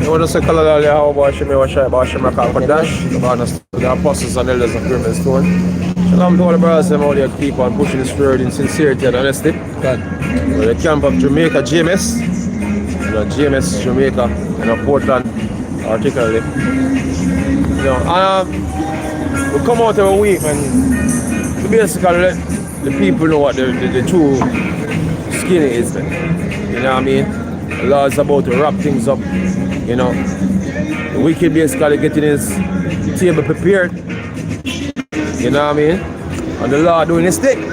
You want to say color how Bashim Rakakash, the honest the apostles and elders of Pyramid Stone. Shalom to all the brothers and all the people and pushing this word in sincerity and honesty. We're the camp of Jamaica, GMS. GMS Jamaica, Portland particularly. We come out every week and to basically let the people know what the true skinny is, man. You know what I mean? The Lord's about to wrap things up, you know. The wicked basically getting his table prepared, you know what I mean? And the Lord doing his thing, you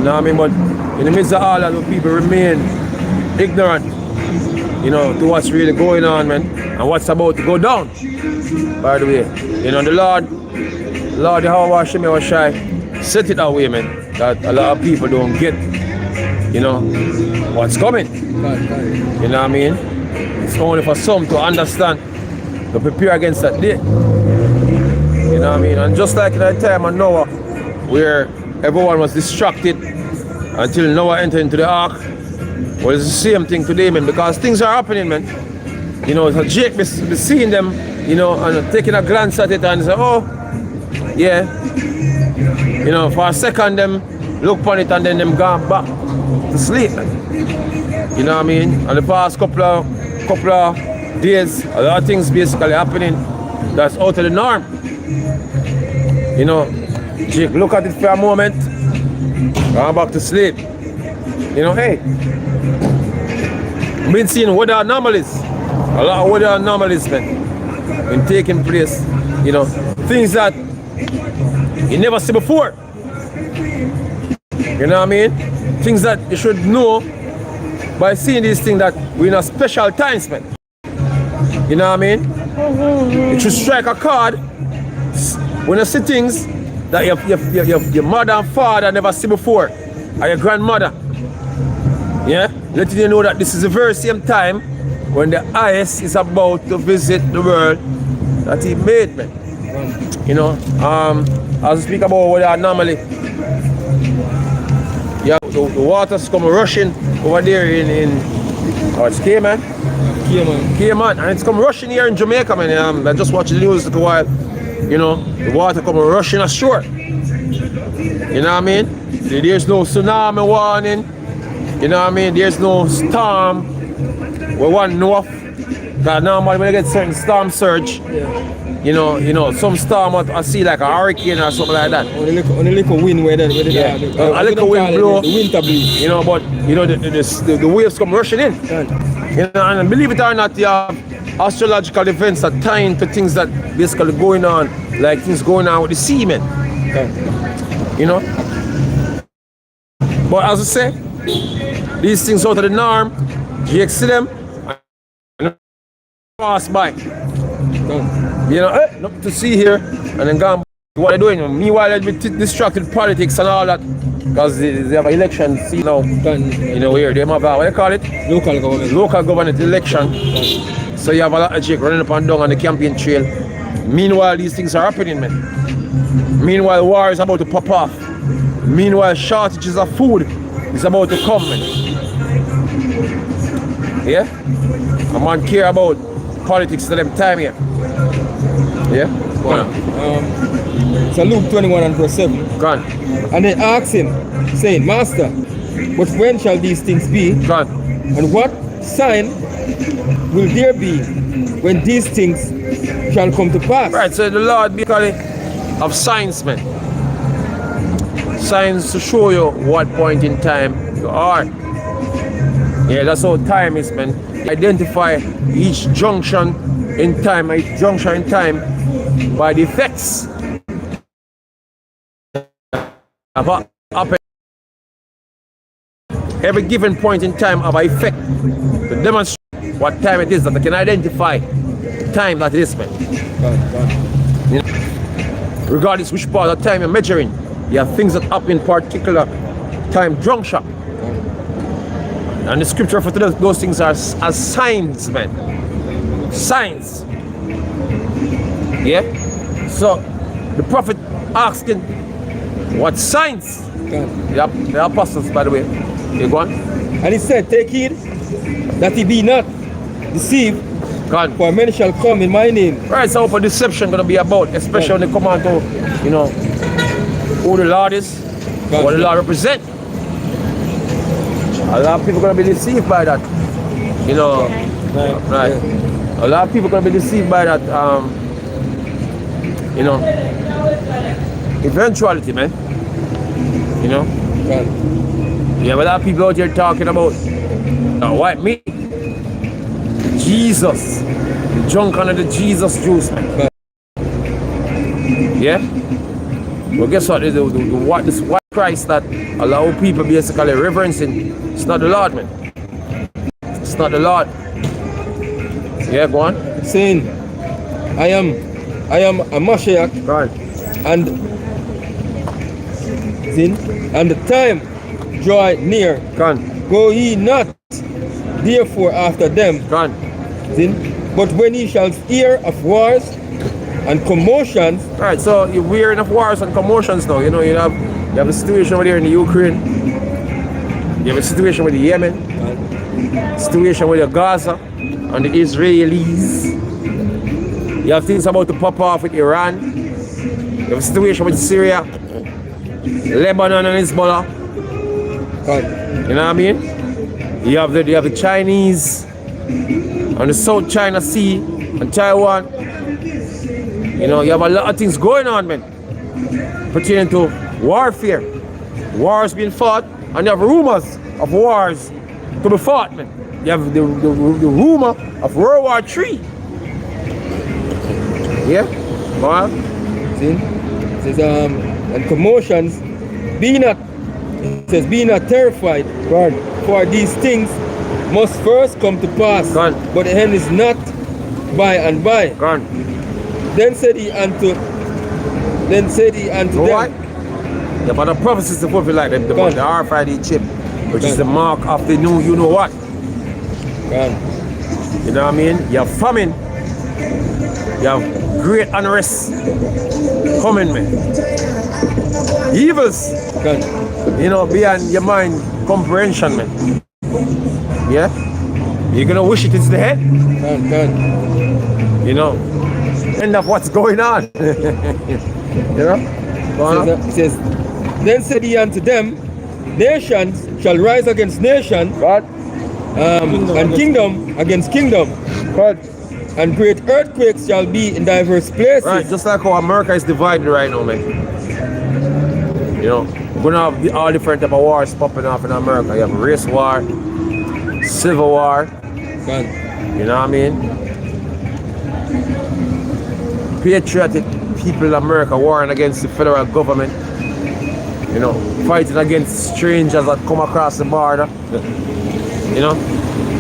know what I mean? But in the midst of all that, the people remain ignorant, you know, to what's really going on, man, and what's about to go down. By the way, you know, the Lord Yahweh Shem Shai set it that way, man, that a lot of people don't get, you know, what's coming. You know what I mean? It's only for some to understand, to prepare against that day. You know what I mean? And just like in that time of Noah, where everyone was distracted until Noah entered into the ark, well, it's the same thing today, man, because things are happening, man. You know, so Jake be seeing them, you know, and taking a glance at it and say, oh, yeah. You know, for a second, them look upon it and then them gone back to sleep, man. You know what I mean? And the past couple of days, a lot of things basically happening that's out of the norm. You know, Jake, look at it for a moment, gone back to sleep. You know, hey, I've been seeing weather anomalies, a lot of weather anomalies, man, been taking place. You know, things that you never see before. You know what I mean? Things that you should know by seeing these things, that we're in a special times, man. You know what I mean? You should strike a chord when you see things that your mother and father never see before, or your grandmother. Yeah? Letting you know that this is the very same time when the highest is about to visit the world that he made, man. You know, as we speak about weather anomaly, yeah, the water's come rushing over there in it's Cayman, and it's come rushing here in Jamaica, man. I just watched the news a while. You know, the water come rushing ashore. You know what I mean? There's no tsunami warning. You know what I mean? There's no storm. We want north. Because normally when you get certain storm surge, you know, some storm I see like a hurricane or something like that. Only little wind where a little wind blow. The winter breeze. You know, but you know the waves come rushing in. You know, and believe it or not, you have astrological events that tie into things that basically going on, like things going on with the sea, man. You know? But as I say, these things out of the norm, you see them and pass by. You know, nothing to see here, and then gone. What they're doing. Meanwhile, they'll be distracted with politics and all that, because they have an election, see now, you know, here, they have, what do you call it? Local government election. So you have a lot of Jake running up and down on the campaign trail. Meanwhile, these things are happening, man. Meanwhile, war is about to pop off. Meanwhile, shortages of food is about to come, man. Yeah? A man care about politics to them time here. Yeah? So Luke 21 and verse 7. Go on. And they asked him, saying, Master, but when shall these things be? Go on. And what sign will there be when these things shall come to pass? Right, so the Lord basically of signs, man. Signs to show you what point in time you are. Yeah, that's how time is, man. Identify each junction in time by the effects of every given point in time of an effect to demonstrate what time it is, that I can identify the time that it is, man. You know, regardless which part of time you're measuring, you have things that happen in particular time juncture. And the scripture for those things are as signs, man. Signs. Yeah? So the prophet asking, what signs? The apostles, by the way. You go on? And he said, take heed that he be not deceived, God. for many shall come in my name. Right, so what deception gonna be about, especially when they come on to, you know, who the Lord is, God. what the Lord represent. A lot of people gonna be deceived by that. You know, right. A lot of people gonna be deceived by that you know, eventuality, man. You know? God. You have a lot of people out here talking about white meat. Jesus. Junk under the Jesus juice, man. Yeah? Well, guess what? This white Christ that a lot of people basically reverencing, it's not the Lord, man. It's not the Lord. Yeah, go on. Saying, I am a Mashiach, Right. and the time draw near. Gone. Go ye not therefore after them. Gone. But when ye shall hear of wars and commotions, Right, so you're wearing of wars and commotions now. You know, you have a situation over there in the Ukraine. You have a situation with the Yemen. Situation with the Gaza and the Israelis. You have things about to pop off with Iran. You have a situation with Syria, Lebanon and Hezbollah. God. You know what I mean? You have the Chinese on the South China Sea and Taiwan. You know, you have a lot of things going on, man, pertaining to warfare. Wars being fought, and you have rumors of wars to be fought, man. You have the rumor of World War III. Yeah? Well, See? It says, and commotions, be not, it says, be not terrified, God. for these things must first come to pass, God. but the end is not by and by. God. Then said he unto You know them, what? Yeah, but the prophecies to fulfill like the God. RFID chip, which is God. the mark of the new you know what. God. You know what I mean? You have famine. You have great unrest coming, man. Evils, God. you know, beyond your mind comprehension, man. Yeah? You're gonna wish it is the head, God. you know. End of what's going on. You know? Go on. It says, then said he unto them, nations shall rise against nation, God. and kingdom against kingdom, God. and great earthquakes shall be in diverse places. Right, just like how America is divided right now, man. You know, we're gonna have all different type of wars popping off in America. You have race war, civil war, God. you know what I mean? Patriotic people in America warring against the federal government. You know, fighting against strangers that come across the border. You know?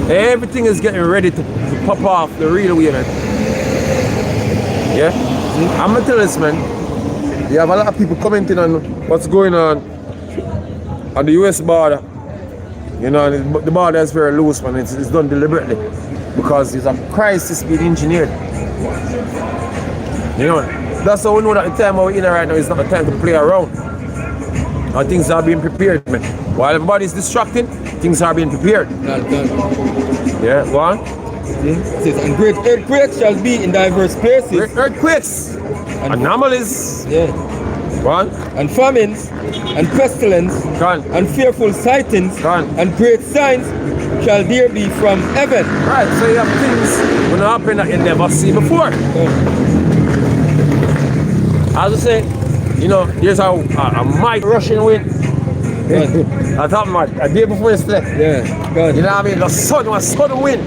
Everything is getting ready to pop off the real way, man. Yeah? I'm gonna tell this, man. You have a lot of people commenting on what's going on the US border. You know, and the border is very loose, man. It's done deliberately because there's a crisis being engineered. You know, that's how we know that the time we're in right now is not the time to play around. And things are being prepared, man. While everybody's distracted, things are being prepared. God. Yeah, go on. It says, and great earthquakes shall be in diverse places. Great earthquakes, anomalies. Yeah. Go on. And famines, and pestilence, Go on. and fearful sightings, God. and great signs shall there be from heaven. Right, so you have things going to happen that you never seen before. As I say, you know, there's a mighty rushing wind. I thought a day before yesterday. Yeah, God. You know what I mean? The sun was sudden wind.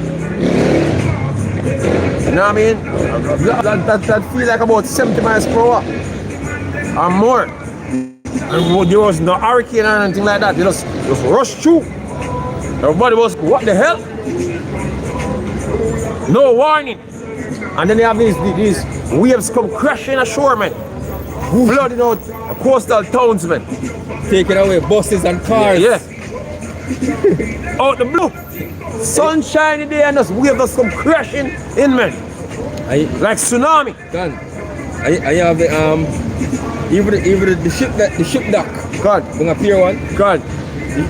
You know what I mean? That feel like about 70 miles per hour. Or more. And there was no hurricane or anything like that. They just rushed through. Everybody was, what the hell? No warning. And then they have these waves come crashing ashore, man. Flooding out coastal towns, man. Taking away buses and cars. Yeah. Out the blue. Sunshiny day and this wave just come crashing in, man. Like tsunami. God. I have the even the ship dock. God. Gonna appear one. God.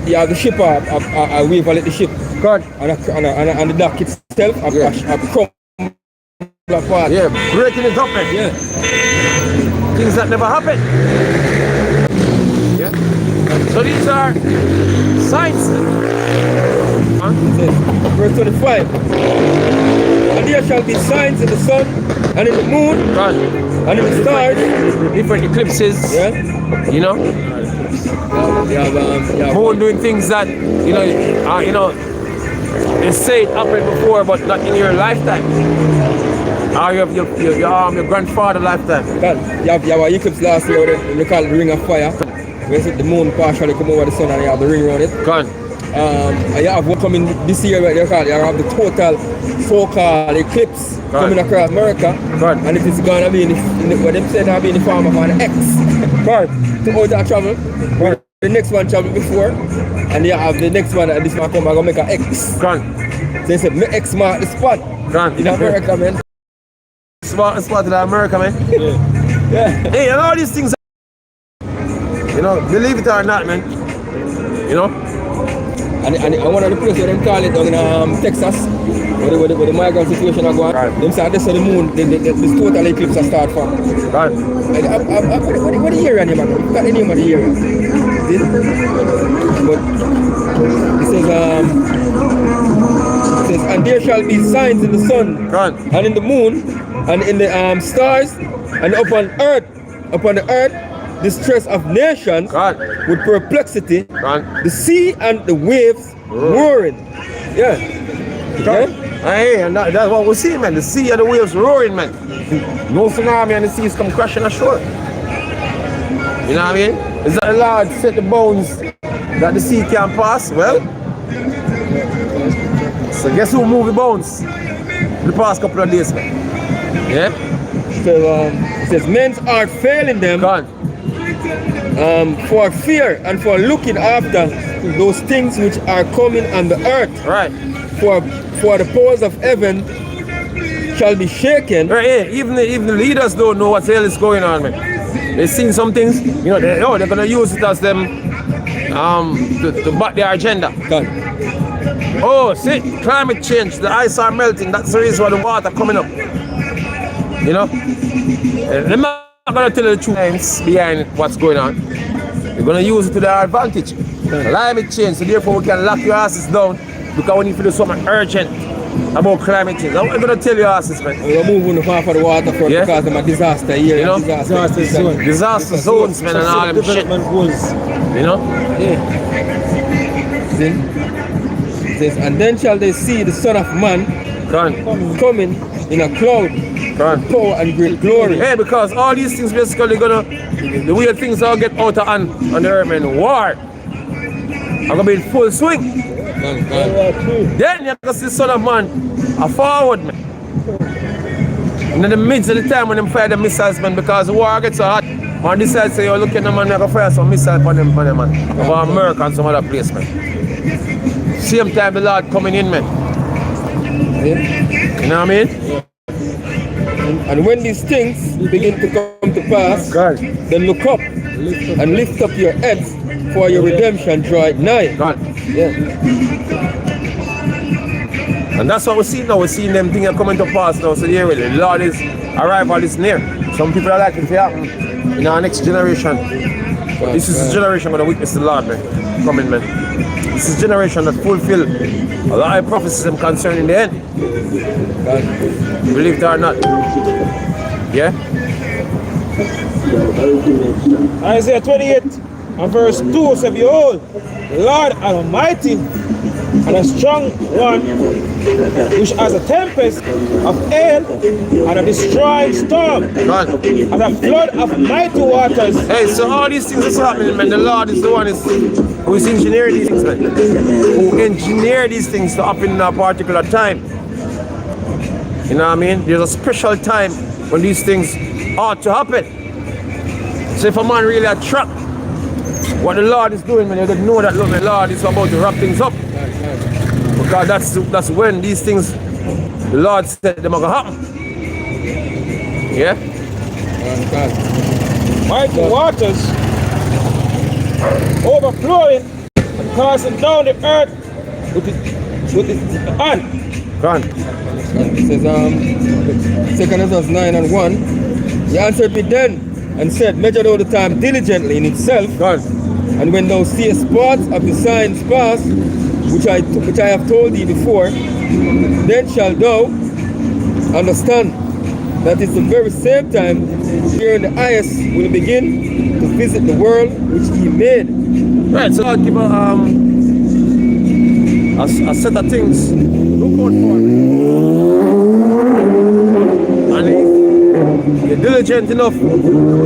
you have the ship a wave let the ship. God. And the dock itself a crumble apart. Yeah, breaking it up, man. Yeah. Things that never happen. Yeah. So these are signs. Huh? Verse 25. And there shall be signs in the sun and in the moon God. and in the stars. Different eclipses. Yeah. You know? Moon doing things that, you know, they say it happened before, but not in your lifetime. Or your grandfather's lifetime. God, you have an eclipse last year, they call it the ring of fire. Where the moon partially come over the sun and you have the ring around it. God. You have one coming this year where you have the total so-called eclipse coming across America. God. And it is going to be in what them say that be in the form of an X. God. To how that travel. God. The next one travel before, and you have the next one, and this one come and go make an X. God. So they said, X mark the spot God. in America, man. Spot in America, man. Yeah. Hey, and all these things, you know, believe it or not, man. You know? And one of the places where they call it down in Texas, where the migrant situation are going, right. Them say this is the moon, this total eclipse will start from. Right. What the year name, man? You got the name of the year. But it says, and there shall be signs in the sun, right. and in the moon, and in the stars, and upon the earth, distress of nations, right. with perplexity, Right. the sea and the waves roaring. Yeah. Okay. Hey, and that's what we see, man. The sea and the waves roaring, man. No tsunami and the seas come crashing ashore. You know what I mean? Is that the Lord set the bounds that the sea can pass? Well, so guess who moved the bounds the past couple of days, man? Yeah? So it says, men's heart failing them God. for fear and for looking after those things which are coming on the earth. Right. For the powers of heaven shall be shaken. Right, yeah. Even the leaders don't know what the hell is going on, man. They've seen some things, you know, they're gonna use it as them to back their agenda. God. Oh, see, climate change, the ice are melting, that's the reason why the water coming up. You know? They're not gonna tell you the true names behind what's going on. They're gonna use it to their advantage. Climate change, so therefore we can lock your asses down because we need to do something urgent about climate change. I'm gonna tell your asses, man. We're moving far for the waterfront because of a disaster here. You know? Disaster zones, man, and all them shit. You know? Yeah. It says, and then shall they see the Son of Man coming in a cloud, power and great glory. Hey, because all these things basically the weird things all get out of hand on the earth, man. War. I'm gonna be in full swing. Then you can see the Son of Man a forward, man. And in the midst of the time when them fire the missiles, man, because the war gets so hot, man decide say, you're looking at them, man, I can fire some missiles on them, man. Over America and some other place, man. Same time the Lord coming in, man. You know what I mean? And when these things begin to come to pass, then look up and lift up your heads, for your redemption draweth nigh. Yeah. And that's what we see now. We're seeing them things are coming to pass now. So here, the Lord's arrival is near. Some people are like it to happen in our next generation. But this is the generation going to witness the Lord, man. Coming, man. This is the generation that fulfill a lot of prophecies concerning the end. Believe it or not. Yeah? Isaiah 28 and verse 2 says, behold, the Lord Almighty and a strong one, which has a tempest of hail and a destroying storm, and a flood of mighty waters. Hey, so all these things is happening, man. The Lord is the one who is engineering these things, man. Who engineer these things to happen in a particular time. You know what I mean? There's a special time when these things ought to happen. So if a man really attract what the Lord is doing, man, you don't know that, look, the Lord is about to wrap things up. Because that's when these things, the Lord said them are going to happen. Yeah? Mighty waters overflowing casting down the earth with the hand. Gone. It says, 2 Corinthians 9:1. He answered me then and said, measure thou the time diligently in itself, Gone. and when thou seest parts of the signs pass, which I have told thee before, then shalt thou understand that it's the very same time here in the highest will begin to visit the world which he made. Right, so I'll give a set of things. Look out for it. And if you're diligent enough to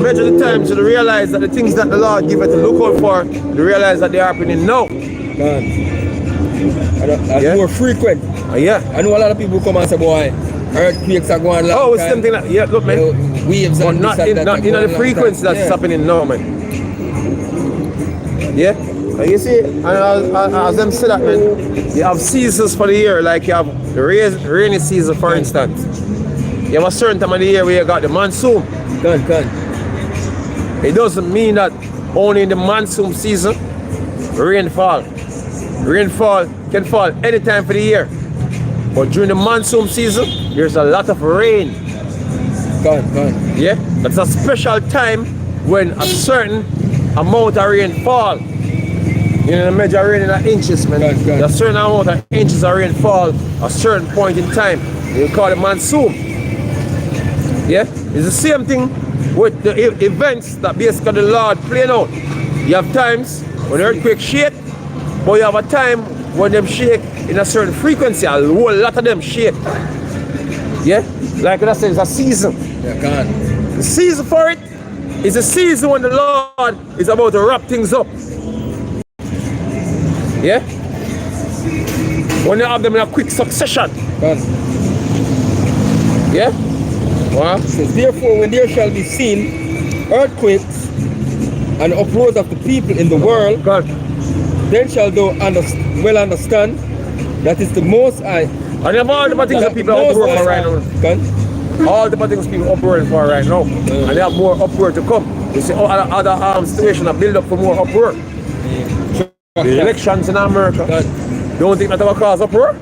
measure the time to realize that the things that the Lord give you to look out for, to realize that they're happening now. God. And Yeah. more frequent. Yeah. I know a lot of people come and say, boy, earthquakes are going long Oh, it's time. something that, yeah, look, man. Waves But and not this and in, that not are in going the long frequency time. that's happening now, man. Yeah? And you see, and as them say that, man, you have seasons for the year, like you have the rainy season, for instance. You have a certain time of the year where you got the monsoon. Good. It doesn't mean that only in the monsoon season, rainfall. Rainfall can fall any time for the year. But during the monsoon season, there's a lot of rain. Good. Yeah? That's a special time when a certain amount of rain fall. You know, measure rain in inches, man. Good. There's a certain amount of inches of rain fall a certain point in time. You call it monsoon. Yeah? It's the same thing with the events that basically the Lord playing out. You have times when the earthquake shake, but you have a time when them shake in a certain frequency. A whole lot of them shake. Yeah? Like I said, it's a season. Yeah, God. The season for it is a season when the Lord is about to wrap things up. Yeah? When you have them in a quick succession. God. Yeah? Wow. It says, therefore, when there shall be seen earthquakes and uproars of the people in the world, God. then shall thou well understand that it's the Most High. And you have all the things that people are uproar for right now. God. All the things people uproar for right now. And they have more uproar to come. You see other situations that build up for more uproar. The elections in America. God. Don't think that will cause uproar?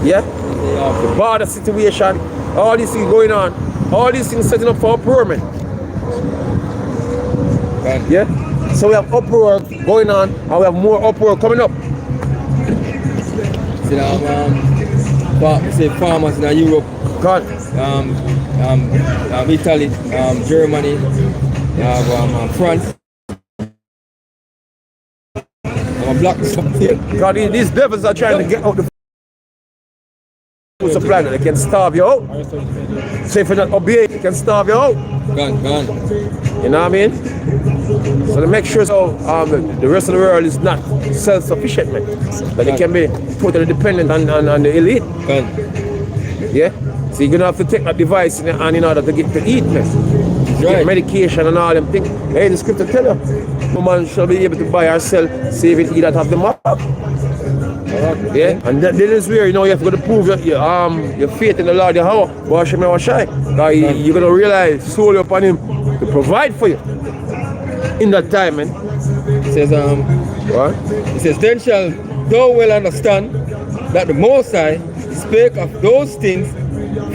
Yeah? The border situation, all these things going on, all these things setting up for uproar, man. God. Yeah? So we have uproar going on, and we have more uproar coming up. See, say farmers in Europe, God. Italy, Germany, France. Black God, these devils are trying to get out the food supply. They can starve you out. So if you're not obeying, they can starve you out. Gone. You know what I mean? So to make sure so the rest of the world is not self-sufficient, man. That they can be totally dependent on the elite. Gone. Yeah? So you're gonna have to take that device in order to get to eat, man. Get medication and all them things. Hey, the scripture tell you, woman shall be able to buy or sell, save it, he that have the mark. Yeah, and that is where you have to prove your faith in the Lord, how wash him or shy. You're gonna rely solely upon him to provide for you in that time, man. It says What? It says, then shall thou well understand that the Most High spake of those things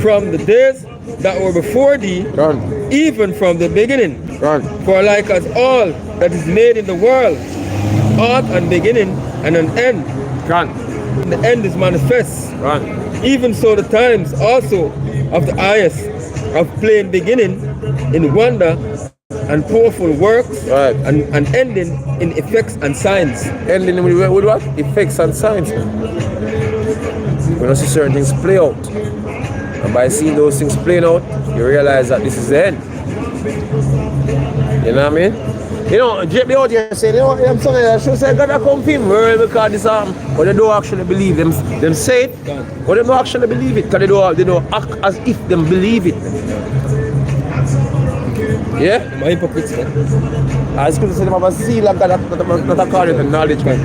from the days that were before thee, even from the beginning. For like as all that is made in the world, aught and beginning and an end, and the end is manifest. Even so the times also of the highest of plain beginning in wonder and powerful works, and ending in effects and signs. Ending with what? Effects and signs. When you see certain things play out, and by seeing those things playing out, you realize that this is the end. You know what I mean? You know, Jake out here saying, you know what, I'm saying, I should say, God, I come from world because this but they don't actually believe them. Them say it, but they don't actually believe it because they don't act as if them believe it. Yeah? My hypocrites, man. I was going to say, they have a zeal of God not according to knowledge, man.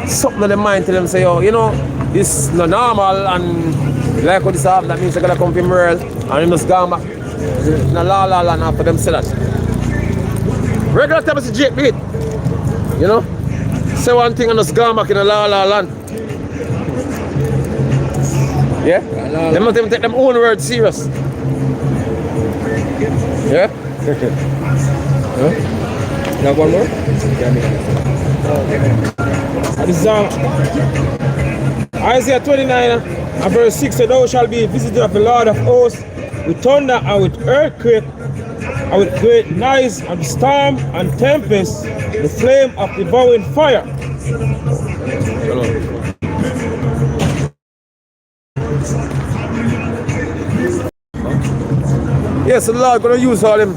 Something in the mind to them say, oh, you know, this is not normal and like what this happen, that means they're going to come from world and they must go back. Na la la la na for them say that. Regular time is Jake beat. You know? Say one thing and just go back in the la land. Yeah? They must even take them own words serious. Yeah? Huh? Now one more? This is Isaiah 29 and verse 6 said, thou shalt be visited of the Lord of hosts with thunder and with earthquake and with great noise and storm and tempest, the flame of devouring fire. Yes, the Lord gonna use all them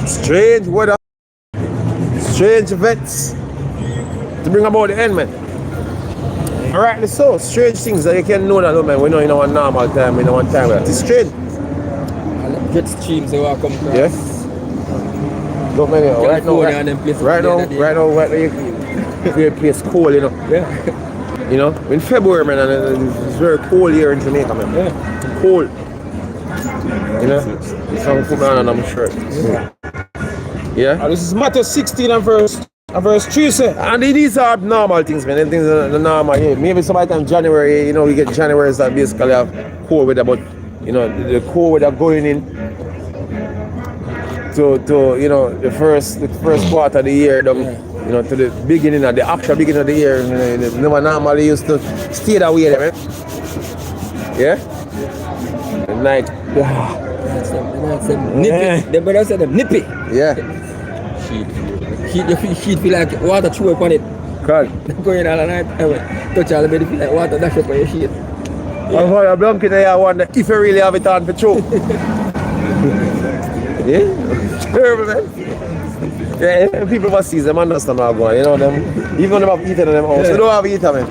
strange weather, strange events to bring about the end, man. Rightly so, strange things that you can know that, man. We know in our normal time, in our time, it's strange. Jet streams they will come across. Yes. Look, man, right now, very place cold, you know. Yeah. You know, in February, man, and it's very cold here in Jamaica, man. Yeah. Cold. You know, some put on them shirt. Yeah. This is Matthew 16 and verse 3 say. And these are normal things, man. Things are the normal. Yeah. Maybe sometime January, you know, we get January that basically have cold weather, but you know, the cold weather going in to you know the first part of the year, you know, to the beginning of the actual beginning of the year. You know, never normally used to stay that way, man. Yeah. The night. Nippy. The brother said them nippy. Yeah. Sheet feel like water throw upon it. Correct. Going all night. Touch all the bed feel like water dash up on your sheet. I'm for a blanket I wonder if you really have it on for true. Yeah? Terrible, man. Yeah, people must see them understand how going, you know them. Even when they have heater in them house, they don't have heater, man.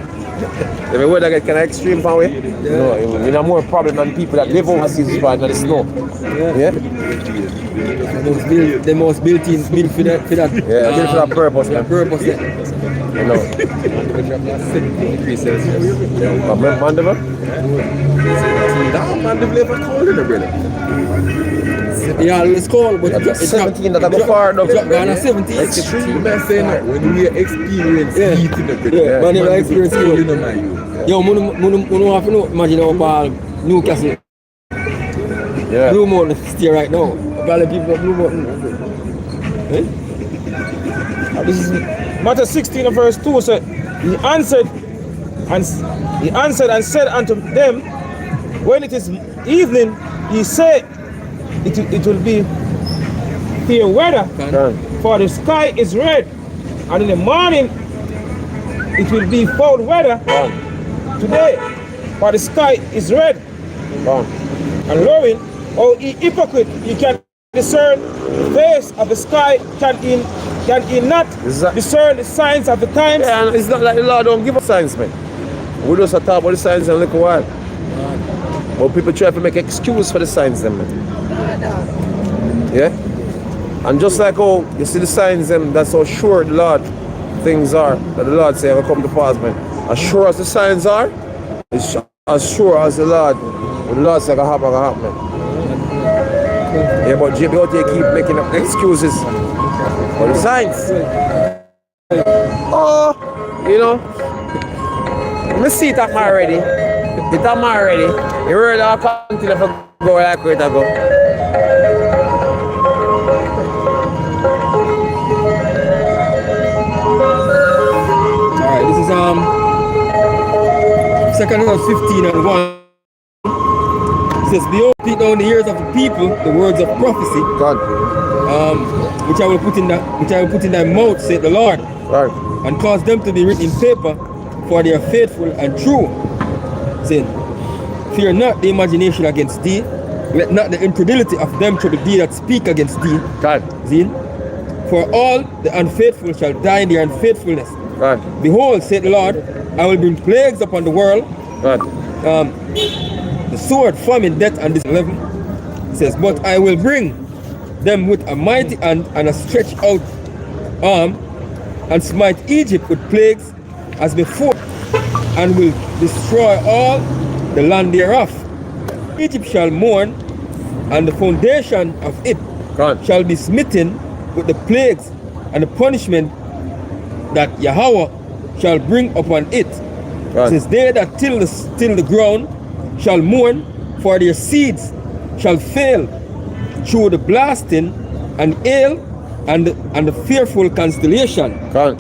The weather get kind of extreme from way. You know, you know more problem than people that live overseas in the snow. Yeah? The most built for that. Yeah, built for that purpose, man. Purpose, yeah. You know. 17 degrees Celsius. Mandeville? Mandeville ever cold in the brother. Yeah, it's cold, but it's 17 that I go far enough. Ghana 17. Extreme, man, saying that when we experience heat in the brother. Yeah, when you experience heat, you know, man. Yo, I have to know, imagine our ball, Newcastle. Yeah. Blue Mountain stay right now. Valley people of Blue Mountain. Eh? This is Matthew 16 and verse 2 said, he answered and said unto them, when it is evening, he said, it will be fair weather, for the sky is red, and in the morning it will be foul weather. Today, for the sky is red and lowering. Oh, ye hypocrite, you can discern the face of the sky, can ye not discern the signs of the times? Yeah, and it's not like the Lord don't give us signs, man. We just talk about the signs in a little while. But people try to make excuse for the signs, them, man. Yeah? And just like how you see the signs, them, that's how sure the Lord things are, that the Lord say will come to pass, man. As sure as the signs are, it's as sure as the Lord, when the Lord say gonna happen, man. Yeah, but JB out here keep making up excuses for the signs. Oh, you know, let me see it at my ready. It at my ready. You really are continue to go like where it go. Alright, this is 2nd Kings 15 and 1. It says, behold, speak down the ears of the people the words of prophecy, God. which I will put in thy mouth, said the Lord, Right. and cause them to be written in paper, for they are faithful and true. Saying, fear not the imagination against thee, let not the incredulity of them trouble thee that speak against thee. God. Zin, for all the unfaithful shall die in their unfaithfulness. Right. Behold, said the Lord, I will bring plagues upon the world, Right. the sword, famine, death, and this 11. It says, but I will bring them with a mighty hand and a stretched out arm, and smite Egypt with plagues as before, and will destroy all the land thereof. Egypt shall mourn, and the foundation of it God. shall be smitten with the plagues and the punishment that Yahweh shall bring upon it. Right. Since they that till the ground shall mourn, for their seeds shall fail through the blasting and hail and the fearful constellation. Right.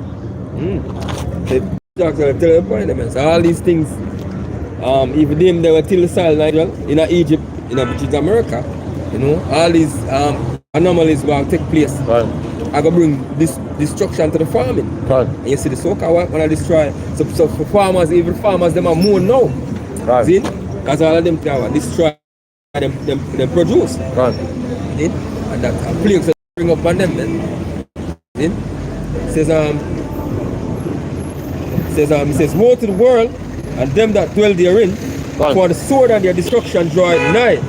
So all these things, even them they were till the soil Nigel, in Egypt, which is America, all these anomalies will take place. Right. I go bring this destruction to the farming. Right. And you see the soca when I destroy. So for farmers, even farmers, them are more now. Right. See? Because all of them can destroy them produce. Right. See? And that plagues that bring up on them then. See? It says, woe to the world and them that dwell therein, Right. for the sword and their destruction draweth nigh.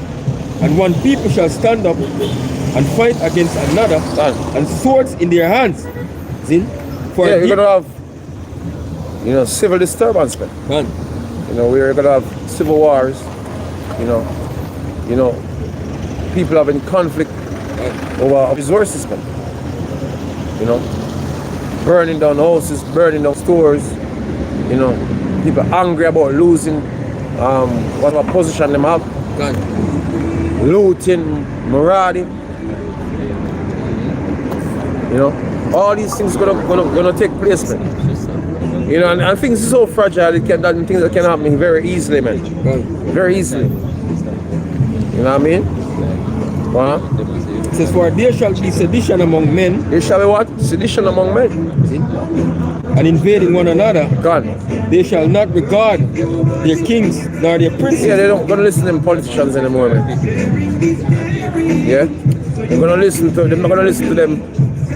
And one people shall stand up and fight against another, Right. and swords in their hands. See? For Yeah, the- you're gonna have, civil disturbance, man. Man, We're gonna have civil wars. People having conflict over resources, man. Burning down houses, burning down stores. People angry about losing whatever position them have. man. Looting, marauding. All these things gonna take place, man. And things are so fragile. Things that can happen very easily, man. Very easily. You know what I mean? It says, for there shall be sedition among men, There shall be what? Sedition among men. and invading one another. God. They shall not regard their kings nor their princes. Yeah, they don't gonna listen to them politicians anymore, man. Yeah? They're gonna listen to them, not gonna listen to them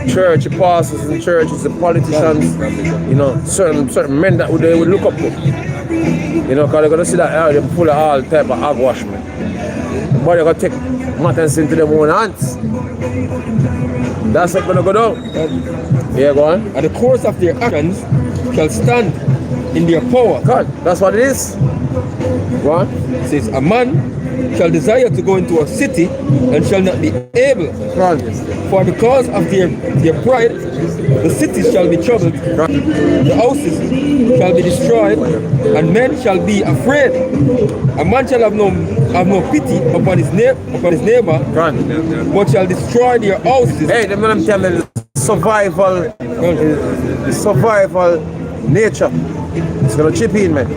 church pastors and churches, the politicians, certain men that they would look up to. Because they're gonna see that they're full of all type of hogwash, man. But they're gonna take matters into their own hands. That's what's gonna go down. Yeah, go on. And the course of their actions shall stand in their power. God, that's what it is. Go on. It says, a man shall desire to go into a city and shall not be able. God. For because of their pride, the cities shall be troubled, the houses shall be destroyed, and men shall be afraid. A man shall have no pity upon his neighbor, God. but shall destroy their houses. Hey, them I'm telling you, survival nature. It's gonna chip in, man.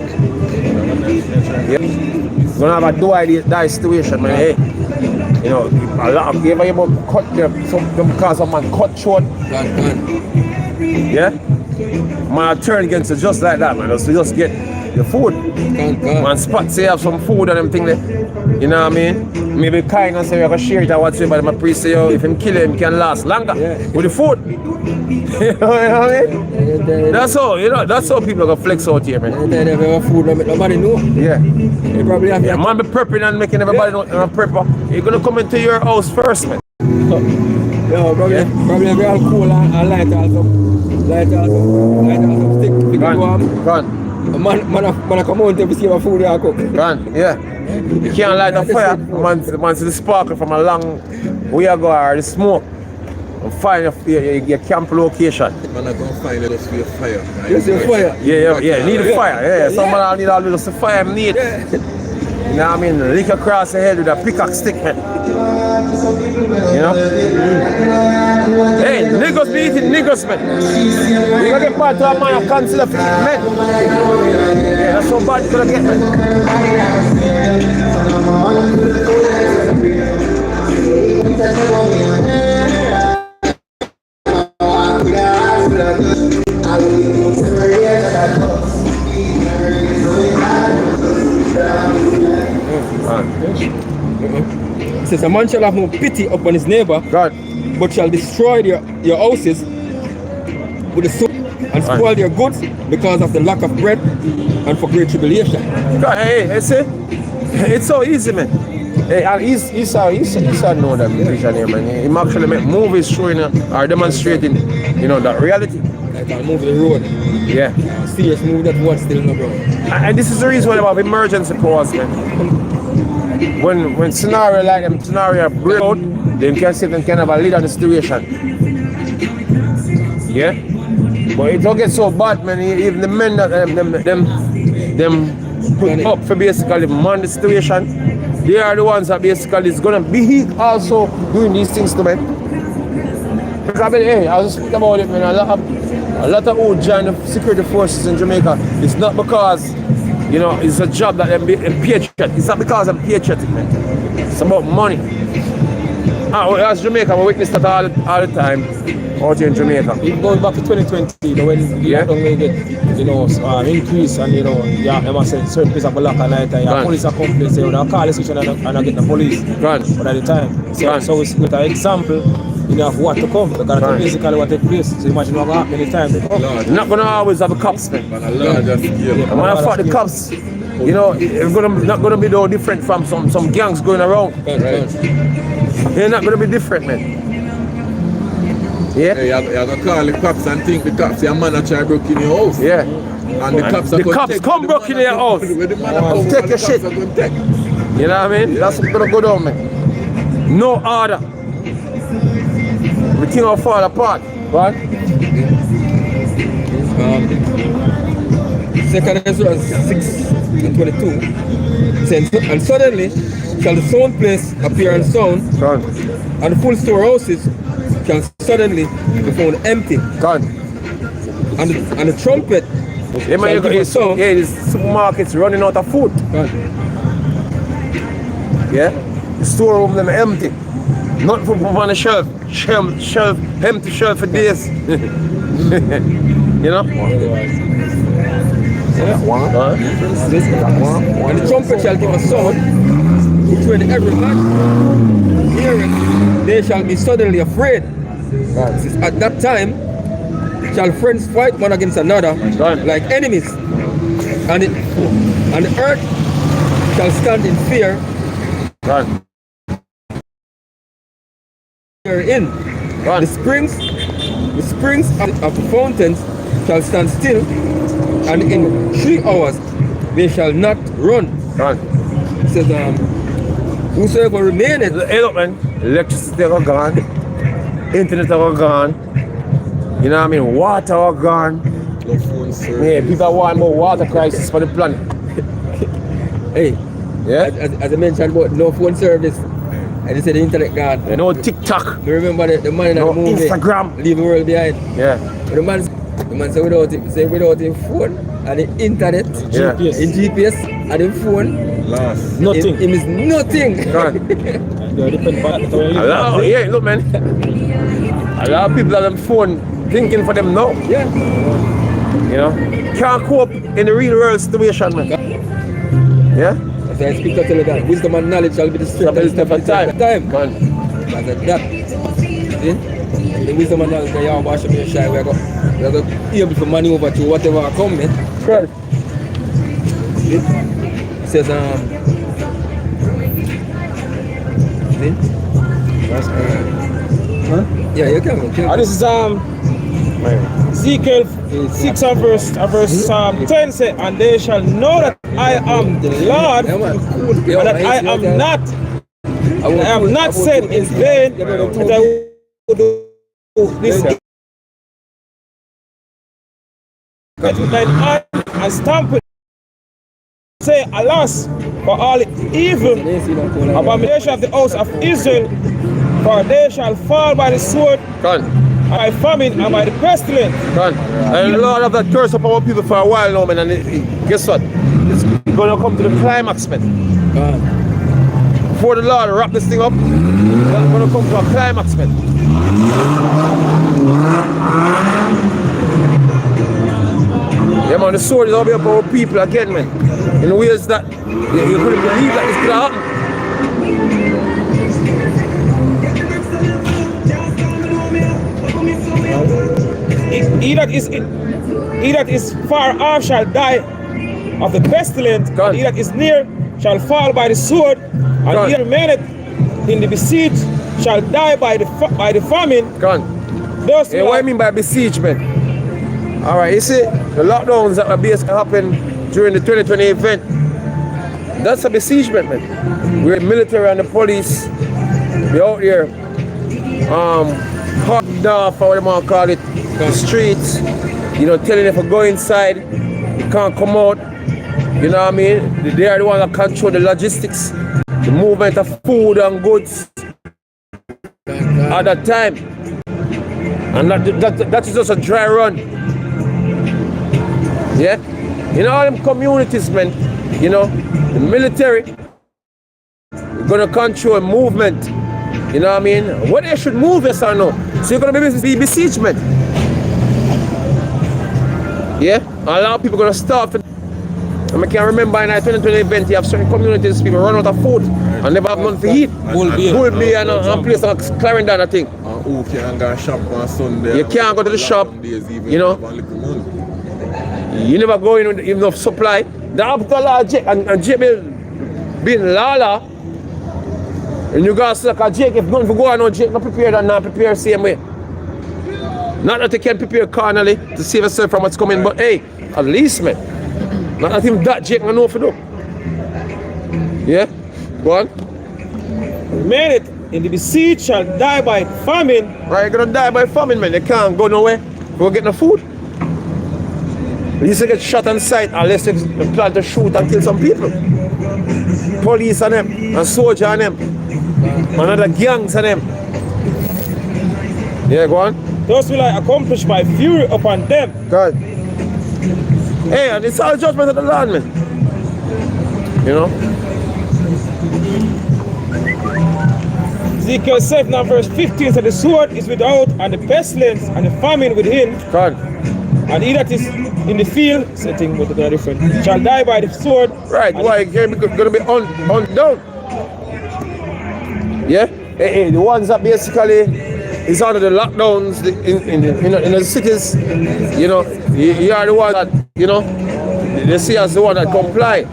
Yeah. It's gonna have a die situation, man. Hey. A lot of people about cut them because of man cut short. Yeah? Man turn against it just like that, man. So just get your food. Man spot say you have some food and them thing there. You know what I mean? Maybe kind and say you can share it or whatever, but my priest say if him kill him can last longer with the food. You know what I mean? That's how people are gonna flex out here, man. They never have food, nobody know. Yeah. They probably have Man be prepping and making everybody know a prepper. You're gonna come into your house first, man. probably have alcohol and light also. Light also stick. Gone. Man come out to see what food they cook. Gone, yeah. You can't light a fire. Man see the sparkle from a long way ago or the smoke. And find your camp location. Man, I go find it just for your fire. You see fire? Yeah. Need a fire. Yeah, someone need all the fire need. You know what I mean? Lick across the head with a pickaxe stick, man. Hey, niggas be eating niggas, man. You gotta get part of a man of consider for eating men. Yeah, that's so bad you're gonna get, man. It says, a man shall have no pity upon his neighbor, God. but shall destroy your houses with the sword and spoil their goods because of the lack of bread and for great tribulation. God, hey, see? It's so easy, man. Hey, and Esau know that vision here, man. He actually make movies showing or demonstrating, that reality. Like I move the road. Yeah. Serious move that word still no bro. And this is the reason why they have emergency powers, man. When scenario break out, they can sit and can have a lead on the situation. Yeah? But it don't get so bad, man. Even the men that them put up for basically man the situation, they are the ones that basically is gonna be also doing these things to men. Because I mean, hey, I was speaking about it, man. A lot of old join the security forces in Jamaica. It's not because, you know, it's a job that they're patriot. It's not because I'm patriotic, man. It's about money. As Jamaica, we witness that all the time out here in Jamaica. Even going back to 2020, you know, when the lockdown may get, you know, increase and, you know, yeah, I must say certain places are black and night and police are complaining, say, they'll call the situation and not get the police. But at the time, so it's with an example, you know, of what to come. Because that's basically what takes place. So imagine what happens many times they come. You're not going to always have the cops, man. Man, a larger scale. And when I fought the cops, you know, it's not going to be no different from some gangs going around. They're not going to be different, man. Yeah? Hey, you're going to call the cops and think the cops, your man try to break in your house. Yeah. And the cops come broke in your house. Take your shit. You know what I mean? That's what's going to go down, man. No order. Everything will fall apart. Right? Second Ezra 6:22 says, and suddenly shall the sound place appear unsound, and the full storehouses shall suddenly be found empty. And the trumpet yeah, man, shall give a sound. Yeah, the supermarkets running out of food. Yeah? The storeroom them empty. Not for on the shelf, empty shelf for days. You know? And the trumpet shall give a sound, which when every man hear it, they shall be suddenly afraid. At that time shall friends fight one against another like enemies, and the earth shall stand in fear. In the springs of the fountains shall stand still, and in 3 hours they shall not run. It says, whosoever remaineth. Hey, look, man, electricity are gone, internet are gone, you know what I mean, water are gone. No phone service. Yeah, people want more water crisis for the planet. Hey, Yeah? as I mentioned about no phone service, I just said the internet gone. You know, TikTok. You remember the man in No the movie, Instagram. Leave the World Behind. Yeah. The man said without the phone and the internet, Yeah. in GPS and the phone, Nothing. it means nothing. Yeah, look, man. A lot of people have them phone thinking for them now. Yeah. You know, can't cope in the real world situation, man. Yeah? As I speak to tell you that wisdom and knowledge shall be the strength and Step at time. Man. As at that. See? The wisdom and knowledge that you wash up your shy, we are going to be able to maneuver through whatever comes. Right. It says, see? Yeah, you can. And this is Ezekiel 6 and verse 10 say, and they shall know that I am the Lord, and that I am not said in vain that I will do this. Get with thine hand and stamp it. Say, alas, for all evil abomination of the house of Israel, for they shall fall by the sword, by famine, and by the pestilence. And the Lord have that curse upon our people for a while now, man. And guess what? It's going to come to the climax, man. Before the Lord wrap this thing up, it's going to come to a climax, man. Yeah, man, the sword is all up our people again, man. In ways that you couldn't believe that this could happen. He that is far off shall die of the pestilence, and he that is near shall fall by the sword, and he that remaineth in the besiege shall die by the famine. What do you mean by besiegement? Alright, you see, the lockdowns that are basically happened during the 2020 event, that's a besiegement, man. We're military and the police, we're out here, hot off, or what you want to call it, the streets, telling you if you go inside, you can't come out. You know what I mean? They are the ones that control the logistics, the movement of food and goods at that time. And that is just a dry run. Yeah? All them communities, man, the military, we're gonna control movement. You know what I mean? What they should move, yes or no? So you're gonna be besieged, man. Yeah? A lot of people gonna starve. And I can remember in a 2020 event, you have certain communities, people run out of food and never have nothing to eat. Bull Bay and place like Clarendon, I think. Who can't go shop on Sunday? You can't go to the shop, You never go in with enough supply. The Abdullah and Jake being Lala, and you guys like a Jake, if nothing to go on, Jake not prepared and not prepared same way. Not that you can prepare carnally to save yourself from what's coming, but hey, at least, man. Not that him that Jake know for do. Yeah? Go on. Made it in the besieged shall die by famine. Right, you're gonna die by famine, man. They can't go nowhere. Go get no food. You used to get shot on sight unless you plan to shoot and kill some people. Police on them, and soldier on them, and other gangs on them. Yeah, go on. Thus will I accomplish my fury upon them. God. Hey, and it's all judgment of the Lord, man. Ezekiel 7 now verse 15 said the sword is without and the pestilence and the famine within. God. And he that is in the field, setting with a different, shall die by the sword. Right, why? You're gonna be on down. Yeah? Hey, the ones that basically is under the lockdowns in the cities, you are the one that, they see as the one that comply.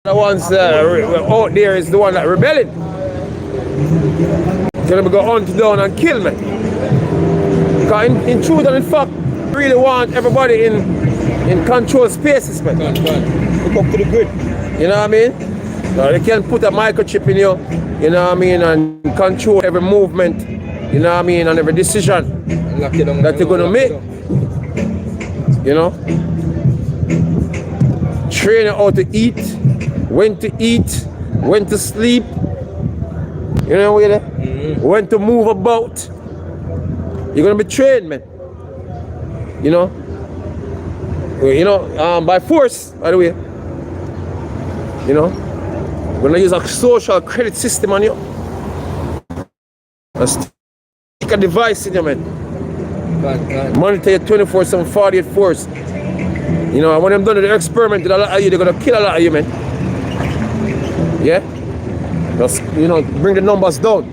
The ones out there is the one that rebelling. Gonna be go hunt down and kill me. Because in truth and in fact, really want everybody in controlled spaces, man. Look up to the grid. You know what I mean? So they can put a microchip in you, you know what I mean, and control every movement, you know what I mean, and every decision that you're gonna make. Train you how to eat, when to sleep, when to move about. You're gonna be trained, man. By force, by the way. We're gonna use a social credit system on you. Let's take a device in you, man. Monitor you 24/7, 48 force. And when I'm done with the experiment with a lot of you, they're gonna kill a lot of you, man. Yeah? Just, bring the numbers down.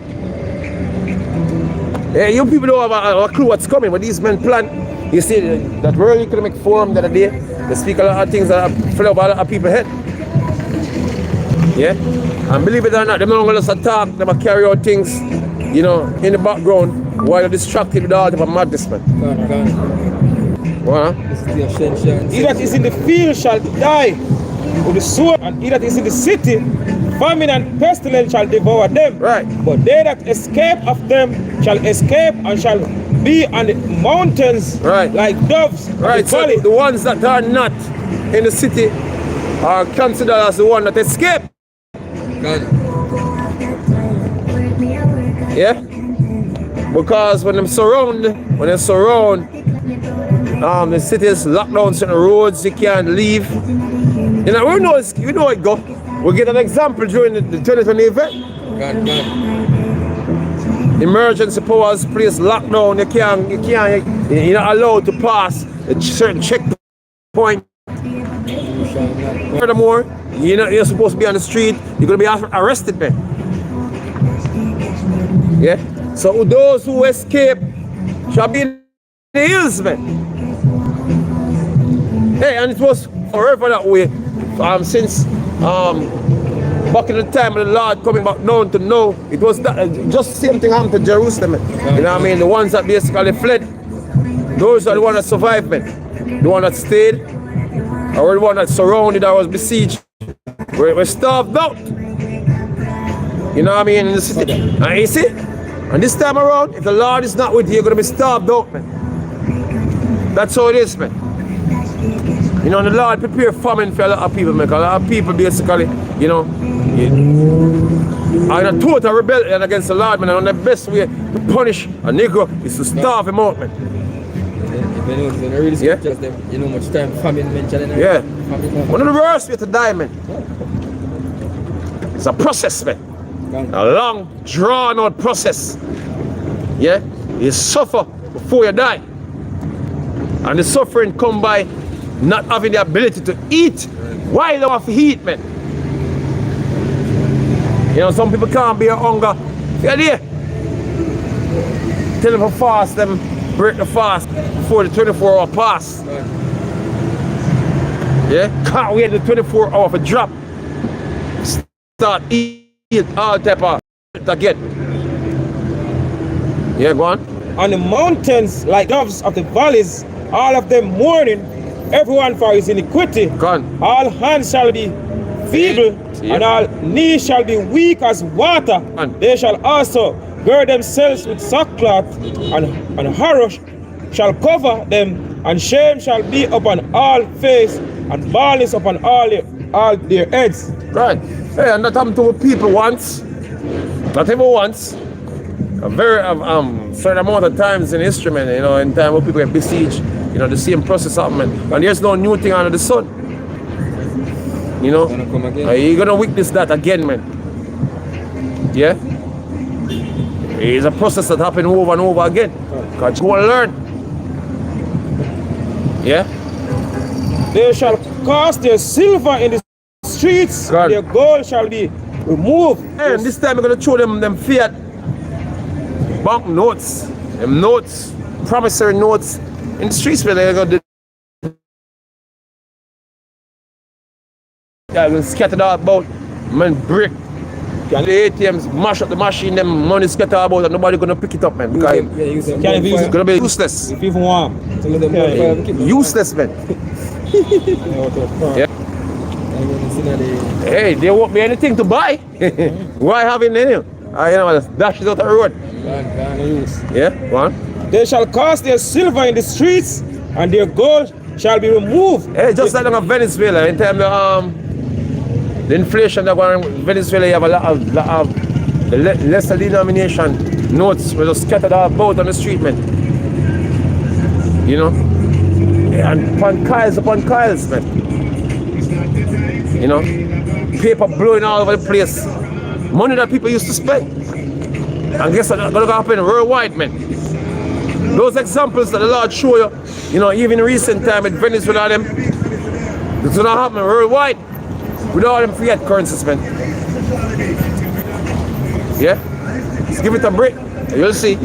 Yeah, you people don't have a clue what's coming, but these men plan. You see that World Economic Forum the other day, they speak a lot of things that fill up a lot of people's head. Yeah? And believe it or not, they're not going to just talk, they're going to carry out things, in the background while they're distracted with all type of madness, man. He that is in the field shall die with the sword, and he that is in the city, famine and pestilence shall devour them. Right. But they that escape of them shall escape and shall be on the mountains like doves. Right, so the ones that are not in the city are considered as the one that escape. Yeah? Because when they surround the cities, lockdowns on the roads, you can't leave. We know it go. We'll get an example during the 2020 event. Emergency powers place lockdown. You're not allowed to pass a certain checkpoint. Furthermore, you're supposed to be on the street. You're gonna be arrested, man. Yeah. So those who escape shall be in the hills, man. Hey, and it was forever that way. Since back in the time of the Lord coming back down to know, it was just the same thing happened to Jerusalem, man. You know what I mean? The ones that basically fled, those are the ones that survived, man. The one that stayed, or the one that surrounded or was besieged, were starved out. You know what I mean? In the city. And you see? And this time around, if the Lord is not with you, you're going to be starved out, man. That's how it is, man. You know, the Lord prepare famine for a lot of people, man. 'Cause a lot of people basically, you know, are in a total rebellion against the Lord, man. And the best way to punish a nigga is to starve him out, man. If you notice in the real scriptures, them, you know much time famine mentioned in Yeah. famine. One of the worst way to die, man. It's a process, man. A long, drawn out process. Yeah? You suffer before you die. And the suffering come by not having the ability to eat while you have to eat, man. You know, some people can't bear hunger. Yeah, there. Tell them to fast, them break the fast before the 24-hour pass. Yeah? Can't wait the 24-hour for drop. Start eat all type of again. Yeah, go on. On the mountains, like doves of the valleys, all of them mourning, everyone for his iniquity. Go on. All hands shall be feeble, Yeah. and all knees shall be weak as water. And- They shall also gird themselves with sackcloth, and horror shall cover them, and shame shall be upon all face, and baldness upon all their heads. Right. Hey, and that happened to people once. Not even once. A very certain amount of times in history, man, you know, in time where people get besieged, you know, the same process happened, man. And there's no new thing under the sun. You know? Gonna come again. You're gonna witness that again, man. Yeah? It's a process that happens over and over again. Because you go and learn. Yeah? They shall cast their silver in the streets, God. their gold shall be removed. And this time we're gonna show them fiat bank notes, them notes, promissory notes in the streets where they're gonna scatter all about, man, brick. And the ATMs mash up the machine, them money scatter about, and nobody gonna pick it up, man. Because Can't be it's gonna be useless. If you want. Some of them Useless, man. Yeah. Hey, there won't be anything to buy. Why having any? You know, dash it out the road. Yeah, go on. They shall cast their silver in the streets, and their gold shall be removed. Hey, just like in Venezuela, in terms of the inflation that going on in Venezuela, you have a lot of the lesser denomination notes were just scattered all about on the street, man. You know? And upon kiles, man. You know? Paper blowing all over the place. Money that people used to spend. And guess what's gonna happen worldwide, man? Those examples that the Lord show you, you know, even in recent time in Venezuela, them, it's gonna happen worldwide with all them fiat currencies, man. Yeah? Just give it a break, you'll see.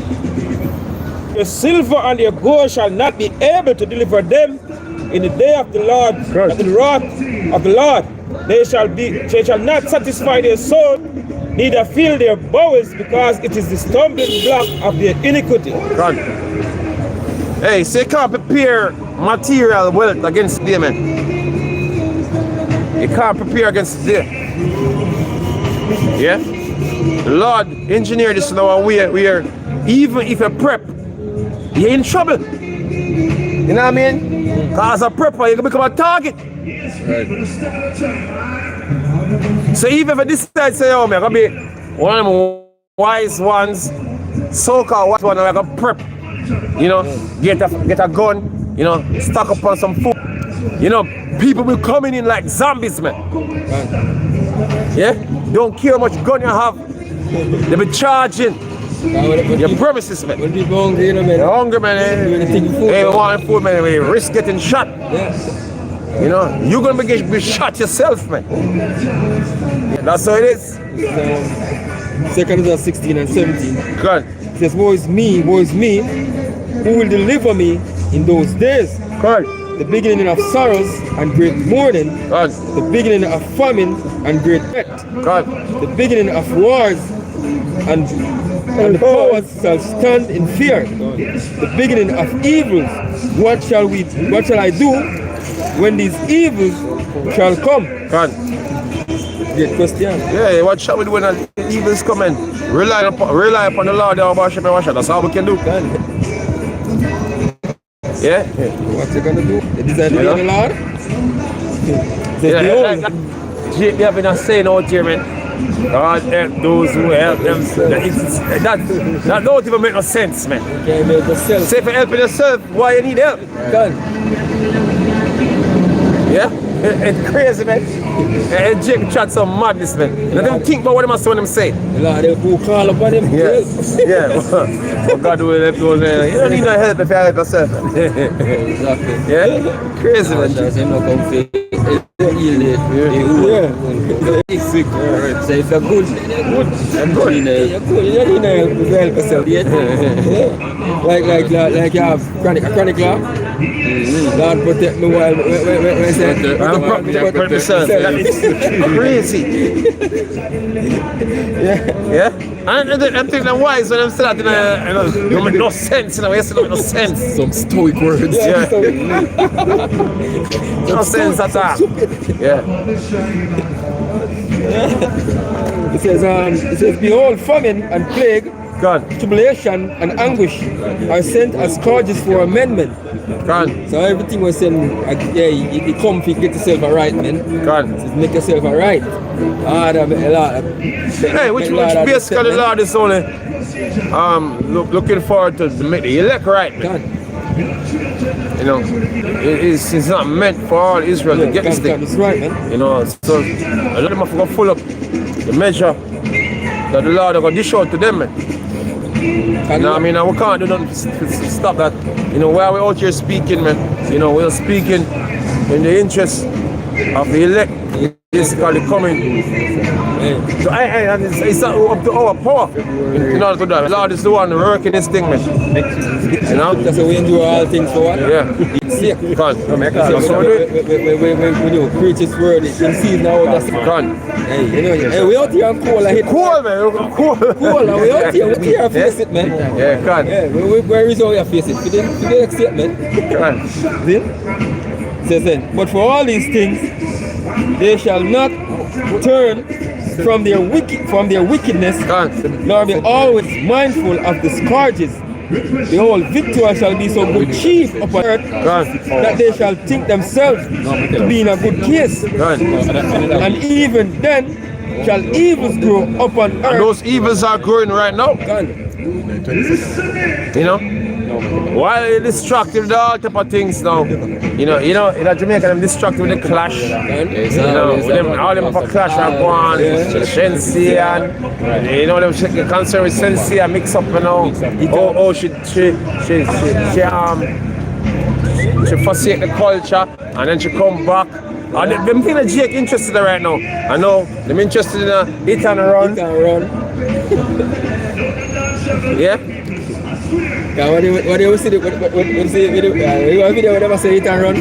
Their silver and their gold shall not be able to deliver them in the day of the Lord, Right. at the wrath of the Lord. They shall not satisfy their soul, neither fill their bowels, because it is the stumbling block of their iniquity. God. Hey, so you can't prepare material wealth against the day, man. You can't prepare against the day. Yeah? The Lord engineered this in our way where even if you prep, you're in trouble. You know what I mean? Because as a prepper, you can become a target. So even if you decide, say, oh, man, I'm going to be one of them wise ones, so-called wise ones, I'm going to prep. You know, get a gun, you know, stock up on some food. You know, people will coming in like zombies, man. Yeah? Don't care how much gun you have. They be charging your premises, man. When people hungry, you know, man. You're hungry, man. Hey, we want food, man. We risk getting shot. Yes. You know, you're gonna be shot yourself, man. Yeah, that's how it is. 2 16 and 17. God. It says, woe is me, who will deliver me in those days? God. The beginning of sorrows and great mourning, God. the beginning of famine and great death, God. the beginning of wars, and the powers shall stand in fear. The beginning of evils. What shall I do when these evils shall come? God. Great question. Yeah, what shall we do when the evils come in? Rely upon the Lord, our worship and worship. That's all we can do. Yeah? What you gonna do? You decide to be Yeah. the Lord? Yeah, Behold. Jake, they have been a saying out here, man. God help those who help them. That don't even make no sense, man. Can't make yourself. Say for helping yourself, why you need help? Done. Yeah? It's crazy, man. And Jake chat some madness, man. Let them think about what them say. The Lord will call upon him. Yeah. Yeah. But God will help those, man. You don't need no help if you help yourself. Exactly. Yeah? Crazy, man. That's him not come fit. Yeah. Sick. So if you're good, you're good. I'm good. You're good. You don't need to help yourself yet. Like you have chronic law. Lord protect me while when I say Protect myself. It's crazy. Yeah? And I'm thinking wise when I'm still at it don't make no sense, you know, it don't make no sense. Some stoic words. Yeah. No sense at all. Yeah. It says, behold, famine and plague, God. tribulation and anguish are sent as scourges for amendment. God. So everything was saying, yeah, you come to get yourself alright, man. God. Just make yourself alright. Hey, which basically the Lord is only looking forward to make the elect right, man. God. You know, it's not meant for all Israel to get this thing. That's right, man. You know, so a lot of them have to full up the measure that the Lord are going to dish out to them, man. You know what I mean? And we can't do nothing to stop that. You know, while we're out here speaking, man, you know, we're speaking in the interest of the elect, basically coming. So and it's not up to our power in order to do that. The Lord is the one working this thing, man. You know? That's how we endure all things for what? Yeah. It's sick. God. So when you preach this word, you can see now that's God. Hey, you know, hey, we out here on coal, I hit Cool, man. Cool. coal, and we out here, we can't face it, man. Yeah, God. Yeah, where is all your face it? For the accept, man. God. See? Says then, but for all these things, they shall not turn from their wickedness, God. nor be always mindful of the scourges. Behold, victory shall be so good chief upon earth that they shall think themselves to be in a good case. God. And even then shall evils grow upon earth. And those evils are growing right now. You know? While they're destructive, the all type of things now. You know, in Jamaica, them destructive with the clash. You know, with them, all them for clash are going, Shensi and, you know, them concerned with Shensi and mix up, you know. Oh, she forsake the culture and then she come back. And them thing that Jake interested in right now. I know, them interested in hit and run. Yeah? What do you see? What you see video? You have a video where they say hit and run.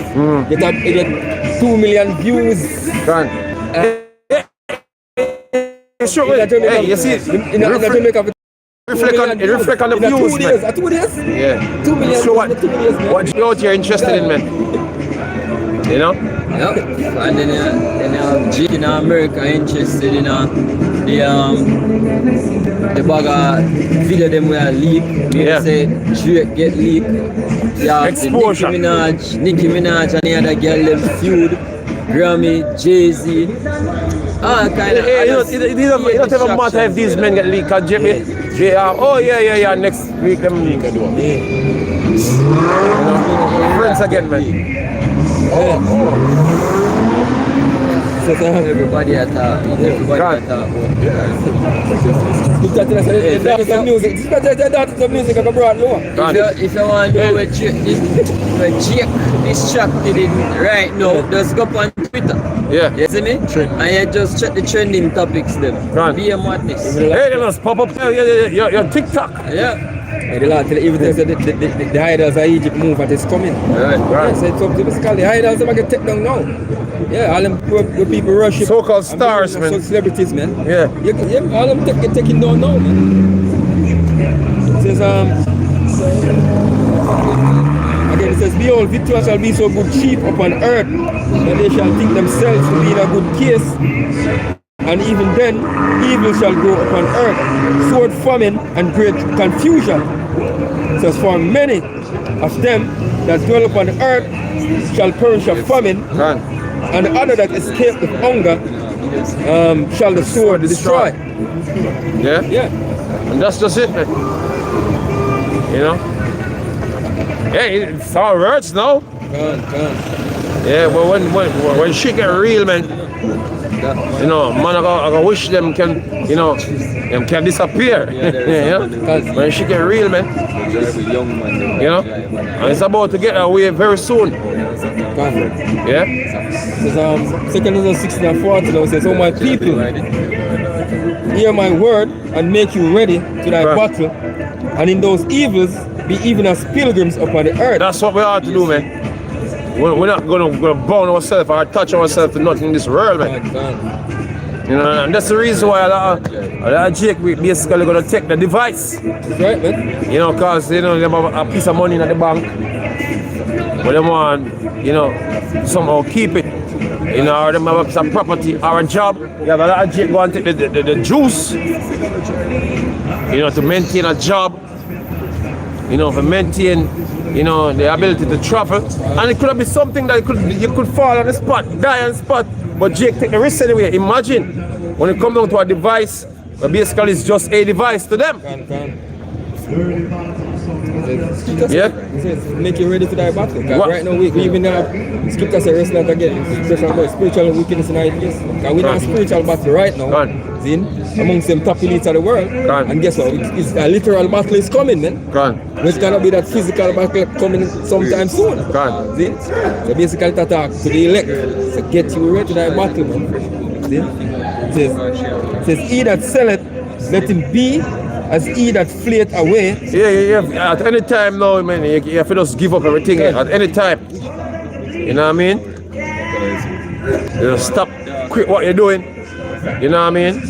It get 2 million views. Sure, hey, you see, in Jamaica. It reflect on the views, man. 2 days? Yeah. 2 million. So what? 2 days, man. What you out here interested in, man? You know? Yep. And then Jake in America interested in the bag of video them where leak. Yeah. Say Drake get leak. Yeah. Exposure. Nicki Minaj and the other girl them feud. Grammy, Jay-Z. All kind of. It doesn't even matter if these men get leaked. Cause Jimmy, next week them leak. You know? Friends again, man. Everybody at If you want to know where Jake distracted in right now, just go on Twitter. Yeah. You see me? And you just check the trending topics them. Be a madness. Hey, they must pop up your TikTok. Yeah. The Lord tell even the idols of Egypt move and it's coming. Right. So it's up to the idols that get taken down now. Yeah, all them the people worship. So-called stars, man. Celebrities, man. Yeah. All them get taken down now, man. It says again, it says, behold, victory shall be so good chief upon earth that they shall think themselves to be in a good case. And even then, evil shall grow upon earth, sword, famine, and great confusion. says, for many of them that dwell upon the earth shall perish of famine, Right. and the other that escape with hunger shall the sword destroy. Yeah? Yeah. And that's just it, man. You know? Yeah, it's all words now. Yeah, but when shit get real, man, you know, man, I go wish them can, you know, them can disappear. Yeah, when shit get real, man, you know, and it's about to get away very soon. Yeah? Says, 2 16 and 40 now says, "Oh my people, hear my word and make you ready to thy Right. battle, and in those evils be even as pilgrims upon the earth." That's what we have to do, man. We're not gonna bound ourselves or attach ourselves to nothing in this world, man. You know, and that's the reason why a lot of Jake we basically gonna take the device. That's right, man. You know, cause you know they have a piece of money in the bank, but they want, you know, somehow keep it. You know, or they have a piece of property or a job. You have a lot of Jake go and take the juice. You know, to maintain a job. You know, to maintain, you know, the ability to travel. And it could be something that you could fall on the spot, die on the spot. But Jake take the risk anyway. Imagine when it comes down to a device, but basically it's just a device to them. Yeah? It says, make you ready to die battle. 'Cause What? right now we even have scripture says rest not again. Especially about spiritual wickedness in our place. Because we have spiritual battle right now. Right. Seen? Amongst them top elites of the world. Right. And guess what? It's a literal battle is coming, man. Gone. It's gonna be that physical battle coming sometime soon. Gone. See? So basically to talk to the elect. So get you ready to die battle, man. See? It says, he that selleth, let him be as he that fleeth away. Yeah. At any time now, man, you have to just give up everything. At any time. You know what I mean? You just stop, quit what you're doing. You know what I mean?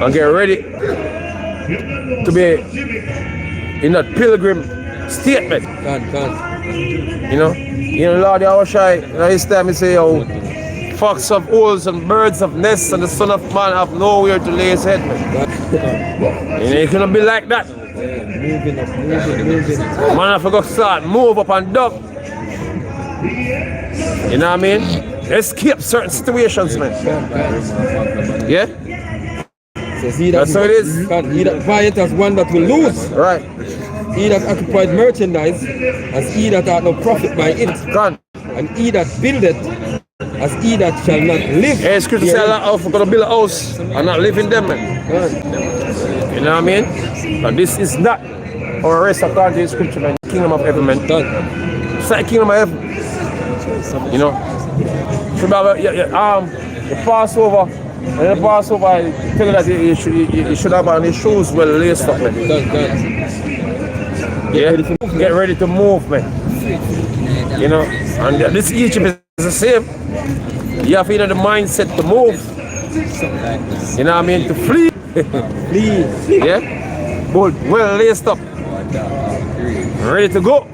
And get ready to be in that pilgrim statement. You know, Lord Yahushua, you know, his time he say, oh, fox of holes and birds of nests and the son of man have nowhere to lay his head, man. You know, you cannot be like that. Man, I forgot to start move up and duck. You know what I mean? Escape certain situations, man. Yeah? That's how it is. He that buyeth as one that will lose. Right. He that occupied merchandise as he that hath no profit by it. Gone. And he that buildeth as he that shall not live. Hey, scripture say we're gonna build a house and not live in them, man. You know what I mean? But this is not our rest according to the scripture, man. Kingdom of heaven, man. It's like kingdom of heaven. You know? Should have the Passover. And the Passover, tell you that you should have on your shoes well laced up, man. Yeah? Get ready to move, man. You know? And this Egypt is the same. You have to the mindset to move. You know what I mean? To flee. Flee. Yeah? But well laced up. Ready to go.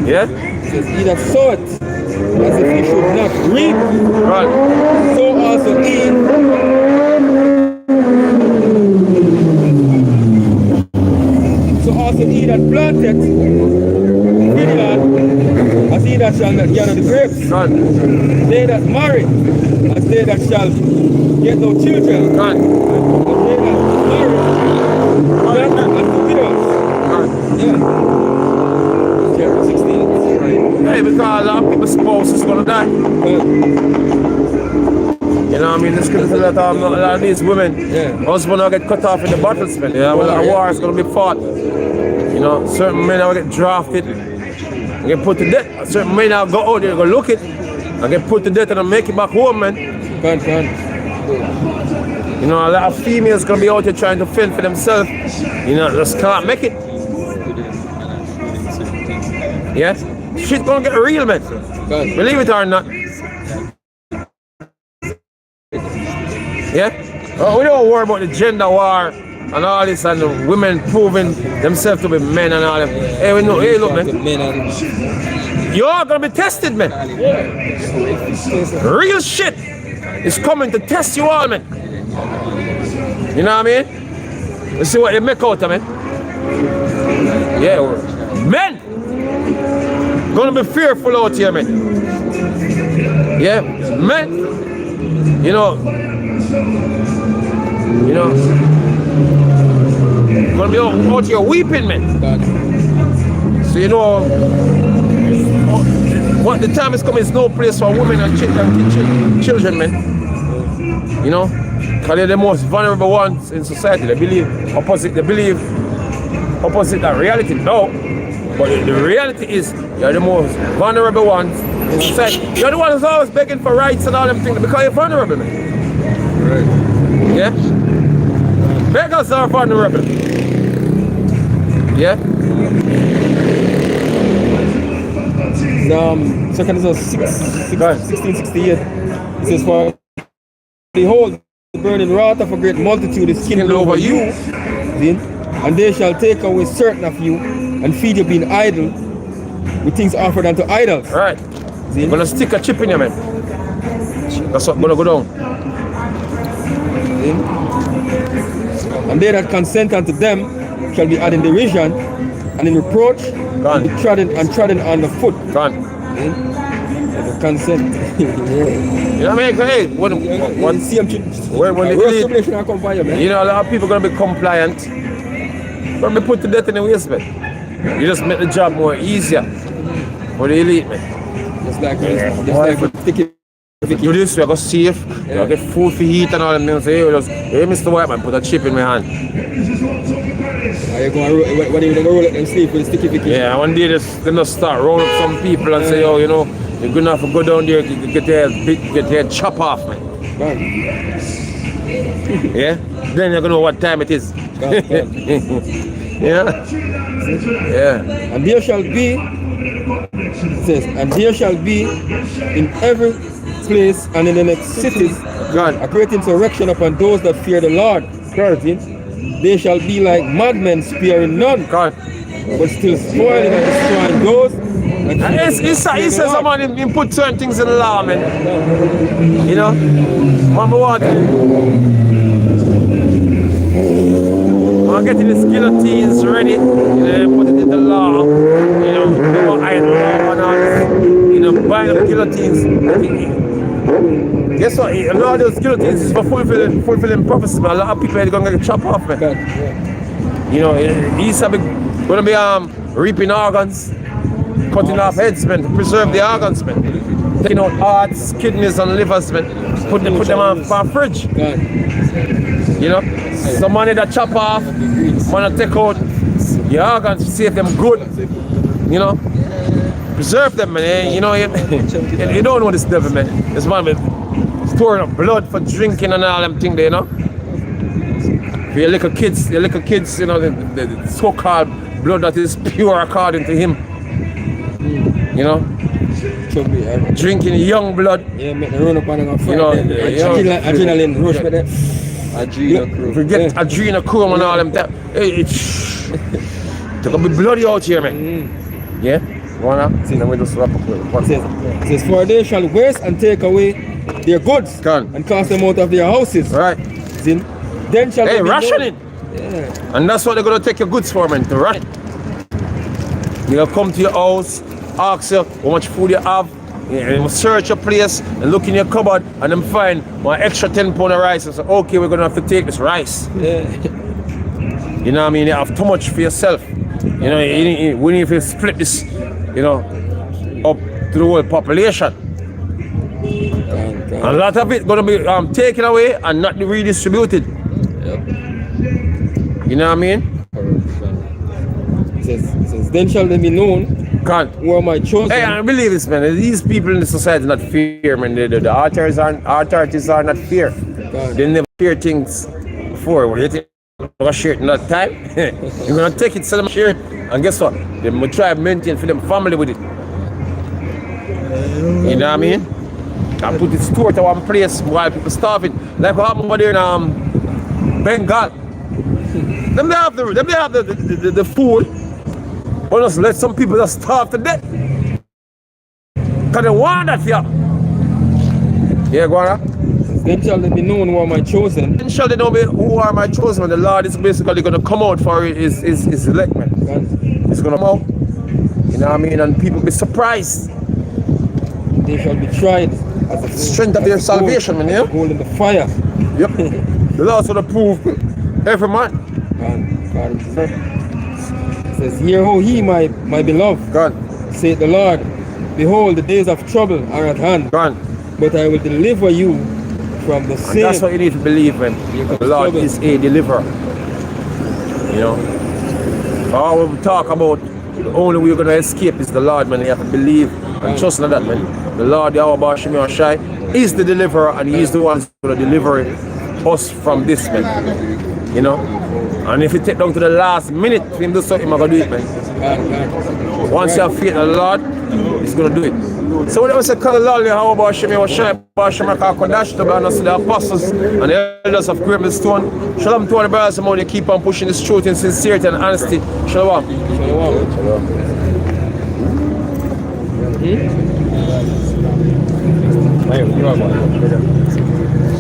Yeah? Says he that soweth as if he should not reap. Right. So also he. So also he that planteth vineyard as he that shall not gather the grapes. Right. They that marry as they that shall get no children. Right. As they that marry as the widows. Right. Yeah. Chapter 16. Hey, because a lot of people's spouse is gonna die. You know what I mean? This could that a lot of these women, husband will get cut off in the battles, man. Yeah, well, a war is gonna be fought. You know, certain men will get drafted and get put to death. Certain men will go out there, go look it, and get put to death and make it back home, man. You know, a lot of females gonna be out here trying to fend for themselves. You know, just can't make it. Yeah? Shit gonna get real, man. Believe it or not. Yeah? Oh, we don't worry about the gender war and all this and the women proving themselves to be men and all that. Hey, we know, hey, look, man. You're all gonna be tested, man. Real shit is coming to test you all, man. You know what I mean? You see what they make out of, man. Yeah, men gonna be fearful out here, man. Yeah, men. You know, gonna be out here weeping, man. So you know, what the time is coming is no place for women and children, man. You know, because they're the most vulnerable ones in society. They believe opposite that reality. No, but the reality is you're the most vulnerable ones in society. You're the one who's always begging for rights and all them things because you're vulnerable, man. Right. Yeah? Beggars are vulnerable. Yeah? Second is 1668. It says, for behold, the burning wrath of a great multitude is kindled over you. See? And they shall take away certain of you and feed you being idle with things offered unto idols. Right. See? I'm gonna stick a chip in you, man. That's what's gonna go down. See? And they that consent unto them shall be had in derision and in reproach and be trodden on the foot. Gone. Consent. You know what I mean? Hey, when the elite, you know, a lot of people gonna be compliant. Gonna be put to death in the waste, man. You just make the job more easier for the elite, man. Just like sticky. Do this, we're gonna save, we're get food for heat and all them things. Hey, Mr. White man, put a chip in my hand. You're going to roll it and sleep with the sticky vicky. Yeah, one day they just start rolling up some people and say, oh, you know, you're good enough to go down there, get your head chop off, man. Yeah? Then you're gonna know what time it is. Yeah? Yeah. And there shall be, it says, and there shall be in every place and in the next cities a great insurrection upon those that fear the Lord. 13. They shall be like madmen, sparing none, but still spoiling and destroying those. He says someone he put certain things in the law, man. You know? Number one, I'm getting the guillotines ready, you know, put it in the law, you know, no iron law and all this, you know, buying up guillotines. Guess what? A lot of those guillotines is for fulfilling prophecy, man. A lot of people are going to get chopped off, man. You know, he's going to be reaping organs, cutting off heads, man, to preserve the organs, man. Taking out hearts, kidneys, and livers, man. Put them on fridge. You know, some money that chop off, wanna take out your organs, save them good. You know, preserve them, man. You know, you don't know this devil, man. This man is storing up blood for drinking and all them things, you know. For your little kids, you know, the so-called blood that is pure according to him. You know, drinking young blood. Yeah, make the run up on them. You know, adrenaline rush with it. Forget adrenochrome and all them. It's gonna be bloody out here, man. Yeah? Wanna? Then we just wrap up with it says, for they shall waste and take away their goods and cast them out of their houses. Right. Then shall they rationing. Yeah. And that's what they're gonna take your goods for, man, to ration. They'll come to your house, ask you how much food you have. You search your place and look in your cupboard and then find one extra 10 pounds of rice and say, okay, we're gonna have to take this rice. Yeah. You know what I mean? You have too much for yourself. You know, we need to split this, you know, up to the whole population. A lot of it gonna be taken away and not redistributed. Yep. You know what I mean? It says, then shall they be known who are my chosen. Hey, I believe this, man. These people in the society not fear, man. The authorities are not fear. They never fear things before. When you think you're gonna share it in that time, you're gonna take it, sell them share it, and guess what? They will try to maintain for them family with it. You know what I mean? And put it store to one place while people starving. Like what happened over there in Bengal. Them they have the food. But just let some people just starve to death. Because they want that, yeah. Yeah, go on. Then shall they be known who are my chosen. Then shall they know me who are my chosen, man. The Lord is basically going to come out for his elect, man. He's going to come out. You know what I mean? And people be surprised. They shall be tried as a Strength of their salvation, man, yeah? gold in the fire. Yep. The Lord's going to prove every man. God says, hear how he, my beloved, God. saith the Lord, behold, the days of trouble are at hand, God. but I will deliver you from the And sin. that's what you need to believe in. The Lord is a deliverer. You know? All we talk about, the only way you're going to escape is the Lord, man. You have to believe and trust in that, man. The Lord, Yahweh Shemi Shai, is the deliverer, and He is the one who's going to deliver us from this, man. You know? And if you take down to the last minute for Him to do something, I'm going to do it, man. Once you have faith in the Lord, He's going to do it. So when I say, call the Lord, Yahweh Shemi Shai, Shemi Kodash, the apostles and the elders of Great Stone. Shalom to all the brothers and money. Keep on pushing this truth in sincerity and honesty. Shalom. Shalom.